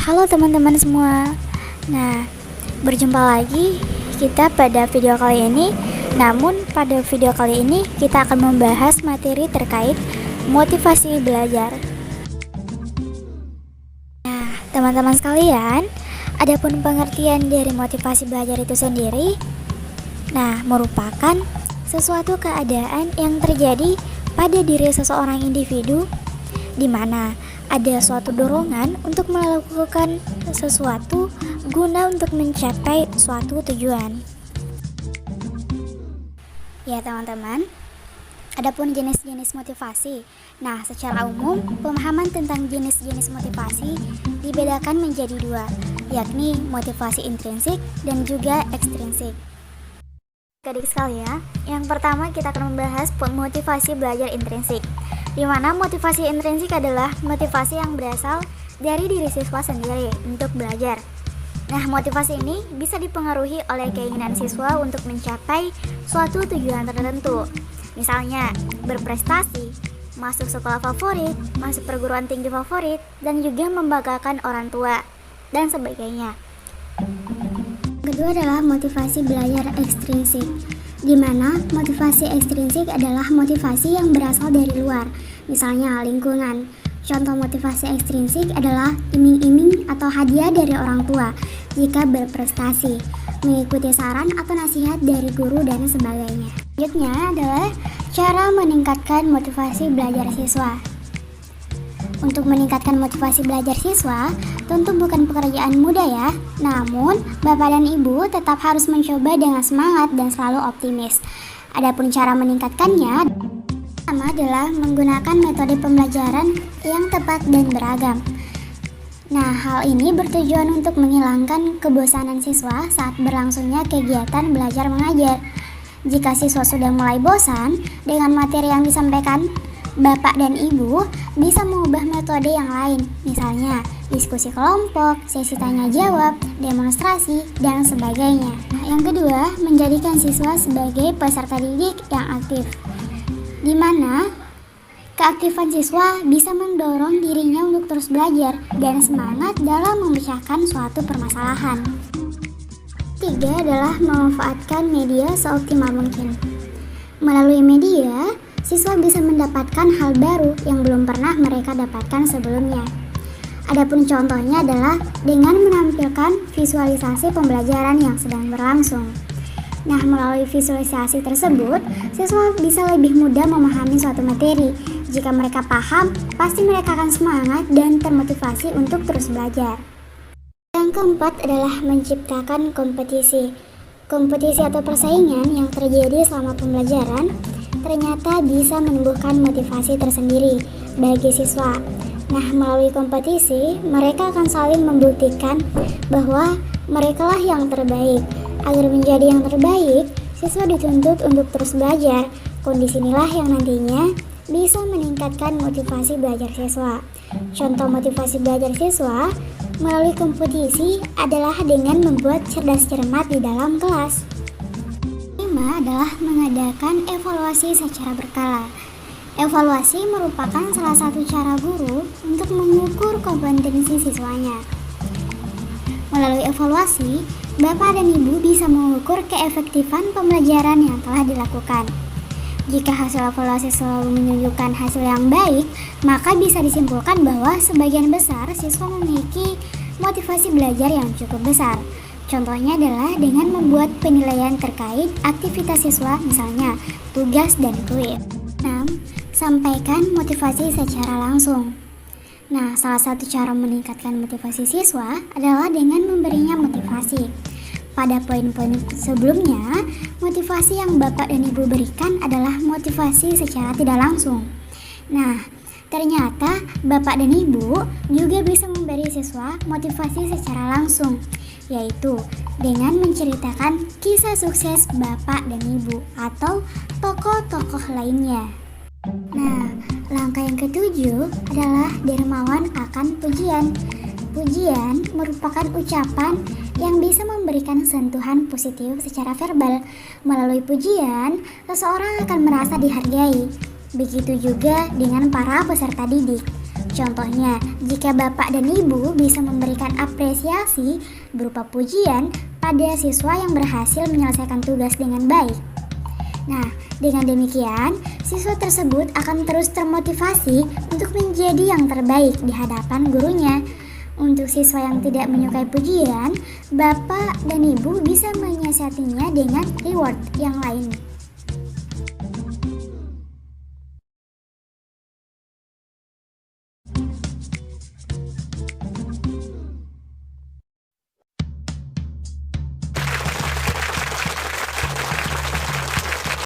Halo teman-teman semua. Nah, berjumpa lagi kita pada video kali ini. Namun pada video kali ini kita akan membahas materi terkait motivasi belajar. Nah, teman-teman sekalian, adapun pengertian dari motivasi belajar itu sendiri, merupakan sesuatu keadaan yang terjadi pada diri seseorang individu di mana ada suatu dorongan untuk melakukan sesuatu guna untuk mencapai suatu tujuan. Ya teman-teman, adapun jenis-jenis motivasi. Nah, secara umum pemahaman tentang jenis-jenis motivasi dibedakan menjadi dua, yakni motivasi intrinsik dan juga ekstrinsik. Adik sekalian, yang pertama kita akan membahas motivasi belajar intrinsik, di mana motivasi intrinsik adalah motivasi yang berasal dari diri siswa sendiri untuk belajar. Nah, motivasi ini bisa dipengaruhi oleh keinginan siswa untuk mencapai suatu tujuan tertentu. Misalnya, berprestasi, masuk sekolah favorit, masuk perguruan tinggi favorit, dan juga membanggakan orang tua, dan sebagainya. Kedua adalah motivasi belajar ekstrinsik, di mana motivasi ekstrinsik adalah motivasi yang berasal dari luar, misalnya lingkungan. Contoh motivasi ekstrinsik adalah iming-iming atau hadiah dari orang tua jika berprestasi, mengikuti saran atau nasihat dari guru dan sebagainya. Selanjutnya adalah cara meningkatkan motivasi belajar siswa. Untuk meningkatkan motivasi belajar siswa, tentu bukan pekerjaan mudah ya. Namun, Bapak dan Ibu tetap harus mencoba dengan semangat dan selalu optimis. Adapun cara meningkatkannya, pertama adalah menggunakan metode pembelajaran yang tepat dan beragam. Nah, hal ini bertujuan untuk menghilangkan kebosanan siswa saat berlangsungnya kegiatan belajar mengajar. Jika siswa sudah mulai bosan dengan materi yang disampaikan, Bapak dan Ibu bisa mengubah metode yang lain, misalnya diskusi kelompok, sesi tanya jawab, demonstrasi, dan sebagainya. Yang kedua, menjadikan siswa sebagai peserta didik yang aktif, di mana keaktifan siswa bisa mendorong dirinya untuk terus belajar dan semangat dalam memecahkan suatu permasalahan. Tiga adalah memanfaatkan media seoptimal mungkin. Melalui media, siswa bisa mendapatkan hal baru yang belum pernah mereka dapatkan sebelumnya. Adapun contohnya adalah dengan menampilkan visualisasi pembelajaran yang sedang berlangsung. Nah, melalui visualisasi tersebut, siswa bisa lebih mudah memahami suatu materi. Jika mereka paham, pasti mereka akan semangat dan termotivasi untuk terus belajar. Yang keempat adalah menciptakan kompetisi. Kompetisi atau persaingan yang terjadi selama pembelajaran ternyata bisa menumbuhkan motivasi tersendiri bagi siswa. Nah, melalui kompetisi, mereka akan saling membuktikan bahwa merekalah yang terbaik. Agar menjadi yang terbaik, siswa dituntut untuk terus belajar. Kondisi inilah yang nantinya bisa meningkatkan motivasi belajar siswa. Contoh motivasi belajar siswa melalui kompetisi adalah dengan membuat cerdas cermat di dalam kelas. Adalah mengadakan evaluasi secara berkala. Evaluasi merupakan salah satu cara guru untuk mengukur kompetensi siswanya. Melalui evaluasi, Bapak dan Ibu bisa mengukur keefektifan pembelajaran yang telah dilakukan. Jika hasil evaluasi selalu menunjukkan hasil yang baik, maka bisa disimpulkan bahwa sebagian besar siswa memiliki motivasi belajar yang cukup besar. Contohnya adalah dengan membuat penilaian terkait aktivitas siswa, misalnya tugas dan kuis. 6. Sampaikan motivasi secara langsung. Nah, salah satu cara meningkatkan motivasi siswa adalah dengan memberinya motivasi. Pada poin-poin sebelumnya, motivasi yang Bapak dan Ibu berikan adalah motivasi secara tidak langsung. Nah, ternyata Bapak dan Ibu juga bisa memberi siswa motivasi secara langsung, yaitu dengan menceritakan kisah sukses Bapak dan Ibu atau tokoh-tokoh lainnya. Nah, langkah yang ketujuh adalah dermawan akan pujian. Pujian merupakan ucapan yang bisa memberikan sentuhan positif secara verbal. Melalui pujian, seseorang akan merasa dihargai. Begitu juga dengan para peserta didik. Contohnya, jika Bapak dan Ibu bisa memberikan apresiasi berupa pujian pada siswa yang berhasil menyelesaikan tugas dengan baik. Nah, dengan demikian, siswa tersebut akan terus termotivasi untuk menjadi yang terbaik di hadapan gurunya. Untuk siswa yang tidak menyukai pujian, Bapak dan Ibu bisa menyiasatinya dengan reward yang lain.